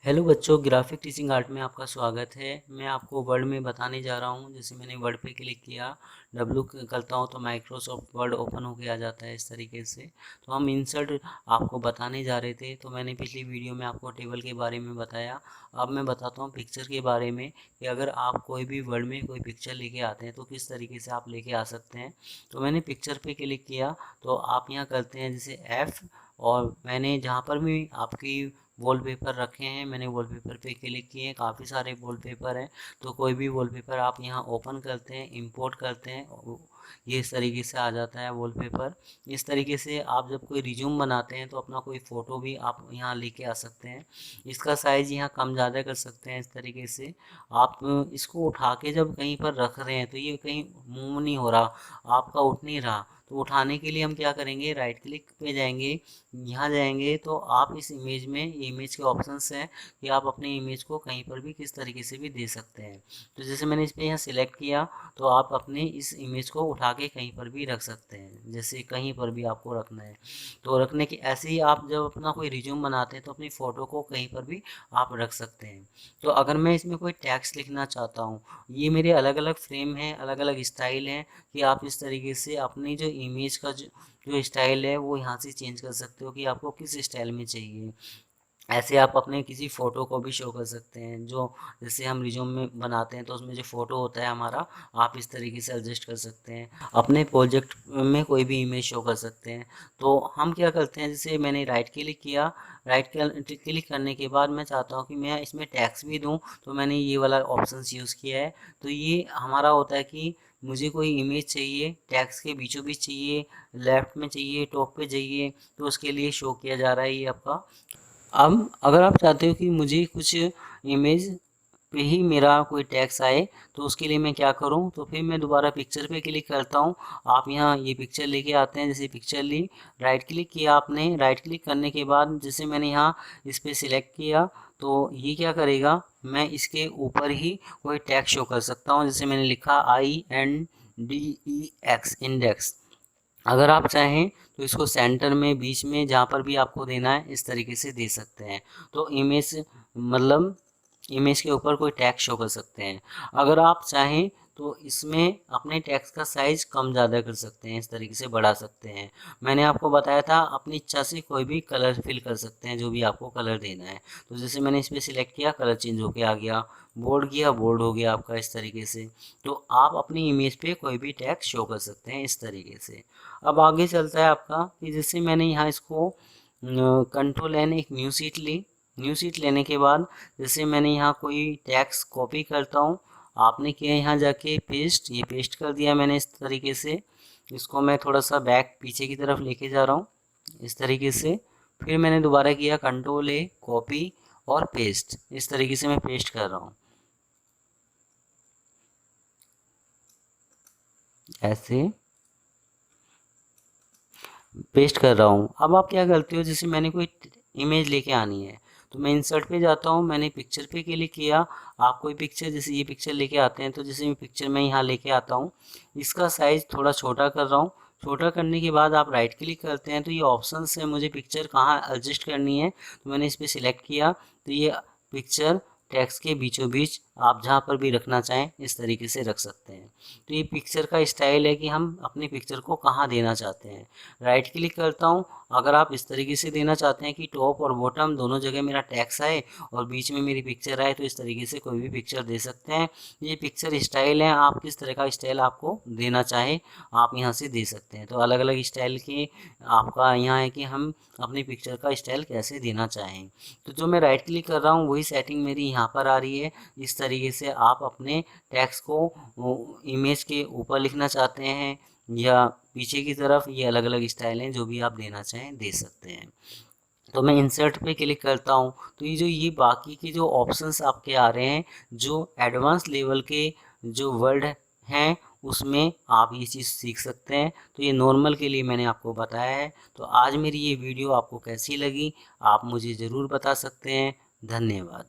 Hello बच्चों, graphic teaching art में आपका स्वागत है। मैं आपको वर्ड में बताने जा रहा हूँ। जैसे मैंने वर्ड पे क्लिक किया, डब्लू करता हूँ तो माइक्रोसॉफ्ट वर्ड ओपन होके आ जाता है इस तरीके से। तो हम इंसर्ट आपको बताने जा रहे थे। तो मैंने पिछली वीडियो में आपको टेबल के बारे में बताया। अब मैं बताता हूँ पिक्चर के बारे में कि अगर आप कोई भी वर्ड में कोई पिक्चर लेके आते हैं तो किस तरीके से आप लेके आ सकते हैं। तो मैंने पिक्चर पे क्लिक किया, तो आप यहाँ करते हैं जैसे F, और मैंने जहाँ पर भी आपकी वॉलपेपर रखे हैं, मैंने वॉलपेपर पे क्लिक किए हैं। काफ़ी सारे वॉलपेपर हैं, तो कोई भी वॉलपेपर आप यहाँ ओपन करते हैं, इंपोर्ट करते हैं, ये इस तरीके से आ जाता है वॉलपेपर। इस तरीके से आप जब कोई रिज्यूम बनाते हैं तो अपना कोई फ़ोटो भी आप यहाँ लेके आ सकते हैं। इसका साइज़ यहाँ कम ज़्यादा कर सकते हैं इस तरीके से। आप इसको उठा के जब कहीं पर रख रहे हैं तो ये कहीं मूव नहीं हो रहा, आपका उठ नहीं रहा। तो उठाने के लिए हम क्या करेंगे, राइट क्लिक पे जाएंगे, यहाँ जाएंगे तो आप इस इमेज में, ये इमेज के ऑप्शंस हैं कि आप अपने इमेज को कहीं पर भी किस तरीके से भी दे सकते हैं। तो जैसे मैंने इस पर यहाँ सिलेक्ट किया, तो आप अपने इस इमेज को उठा के कहीं पर भी रख सकते हैं, जैसे कहीं पर भी आपको रखना है। तो रखने के ऐसे ही आप जब अपना कोई रिज्यूम बनाते हैं तो अपनी फ़ोटो को कहीं पर भी आप रख सकते हैं। तो अगर मैं इसमें कोई टैक्स लिखना चाहता हूँ, ये मेरे अलग अलग फ्रेम हैं, अलग अलग स्टाइल हैं, कि आप इस तरीके से अपनी जो इमेज का जो स्टाइल है वो यहाँ से चेंज कर सकते हो कि आपको किस स्टाइल में चाहिए। ऐसे आप अपने किसी फ़ोटो को भी शो कर सकते हैं, जो जैसे हम रिज्यूम में बनाते हैं तो उसमें जो फ़ोटो होता है हमारा, आप इस तरीके से एडजस्ट कर सकते हैं। अपने प्रोजेक्ट में कोई भी इमेज शो कर सकते हैं। तो हम क्या करते हैं, जैसे मैंने राइट क्लिक किया, राइट क्लिक करने के बाद मैं चाहता हूँ कि मैं इसमें टैक्स भी दूँ, तो मैंने ये वाला ऑप्शन यूज़ किया है। तो ये हमारा होता है कि मुझे कोई इमेज चाहिए, टैक्स के बीचों बीच चाहिए, लेफ्ट में चाहिए, टॉप पे चाहिए, तो उसके लिए शो किया जा रहा है ये आपका। अब अगर आप चाहते हो कि मुझे कुछ इमेज पे ही मेरा कोई टैक्स आए, तो उसके लिए मैं क्या करूं, तो फिर मैं दोबारा पिक्चर पे क्लिक करता हूं। आप यहाँ ये पिक्चर लेके आते हैं, जैसे पिक्चर ली, राइट क्लिक किया आपने, राइट क्लिक करने के बाद जैसे मैंने यहाँ इस पर सिलेक्ट किया, तो ये क्या करेगा, मैं इसके ऊपर ही कोई टैक्स शो कर सकता हूँ। जैसे मैंने लिखा INDEX, इंडेक्स। अगर आप चाहें तो इसको सेंटर में, बीच में, जहाँ पर भी आपको देना है इस तरीके से दे सकते हैं। तो इमेज, मतलब इमेज के ऊपर कोई टैग शो कर सकते हैं। अगर आप चाहें तो इसमें अपने टेक्स्ट का साइज कम ज़्यादा कर सकते हैं, इस तरीके से बढ़ा सकते हैं। मैंने आपको बताया था अपनी इच्छा से कोई भी कलर फिल कर सकते हैं, जो भी आपको कलर देना है। तो जैसे मैंने इस पर सिलेक्ट किया, कलर चेंज होके आ गया, बोल्ड किया, बोल्ड हो गया आपका इस तरीके से। तो आप अपनी इमेज पे कोई भी टैग शो कर सकते हैं इस तरीके से। अब आगे चलता है आपका कि जैसे मैंने यहाँ इसको कंट्रोल N, एक न्यू सीट ली। न्यू सीट लेने के बाद जैसे मैंने यहाँ कोई टैक्स कॉपी करता हूँ, आपने किया यहाँ जाके पेस्ट, ये पेस्ट कर दिया मैंने इस तरीके से। इसको मैं थोड़ा सा बैक पीछे की तरफ लेके जा रहा हूँ इस तरीके से। फिर मैंने दोबारा किया कंट्रोल A, कॉपी और पेस्ट, इस तरीके से मैं पेस्ट कर रहा हूँ ऐसे पेस्ट कर रहा हूँ। अब आप क्या करते हो, जैसे मैंने कोई इमेज लेके आनी है तो मैं इंसर्ट पे जाता हूँ, मैंने पिक्चर पे क्लिक किया। आप कोई पिक्चर, जैसे ये पिक्चर लेके आते हैं, तो जैसे मैं पिक्चर में यहाँ लेके आता हूँ, इसका साइज़ थोड़ा छोटा कर रहा हूँ। छोटा करने के बाद आप राइट क्लिक करते हैं तो ये ऑप्शन है, मुझे पिक्चर कहाँ एडजस्ट करनी है, तो मैंने इस पर सिलेक्ट किया। तो ये पिक्चर टेक्स्ट के बीचों बीच आप जहाँ पर भी रखना चाहें इस तरीके से रख सकते हैं। तो ये पिक्चर का स्टाइल है कि हम अपने पिक्चर को कहाँ देना चाहते हैं। राइट क्लिक करता हूँ, अगर आप इस तरीके से देना चाहते हैं कि टॉप और बॉटम दोनों जगह मेरा टेक्स्ट आए और बीच में मेरी पिक्चर आए, तो इस तरीके से कोई भी पिक्चर दे सकते हैं। ये पिक्चर स्टाइल है, आप किस तरह का स्टाइल आपको देना चाहें आप यहाँ से दे सकते हैं। तो अलग अलग स्टाइल के आपका यहाँ है कि हम अपनी पिक्चर का स्टाइल कैसे देना चाहें। तो जो मैं राइट क्लिक कर रहा हूँ वही सेटिंग मेरी यहाँ पर आ रही है। इस तरीके से आप अपने टेक्स्ट को इमेज के ऊपर लिखना चाहते हैं या पीछे की तरफ, ये अलग अलग स्टाइल हैं, जो भी आप देना चाहें दे सकते हैं। तो मैं इंसर्ट पे क्लिक करता हूँ, तो ये बाकी के जो ऑप्शंस आपके आ रहे हैं, जो एडवांस लेवल के जो वर्ड हैं, उसमें आप ये चीज़ सीख सकते हैं। तो ये नॉर्मल के लिए मैंने आपको बताया है। तो आज मेरी ये वीडियो आपको कैसी लगी, आप मुझे ज़रूर बता सकते हैं। धन्यवाद।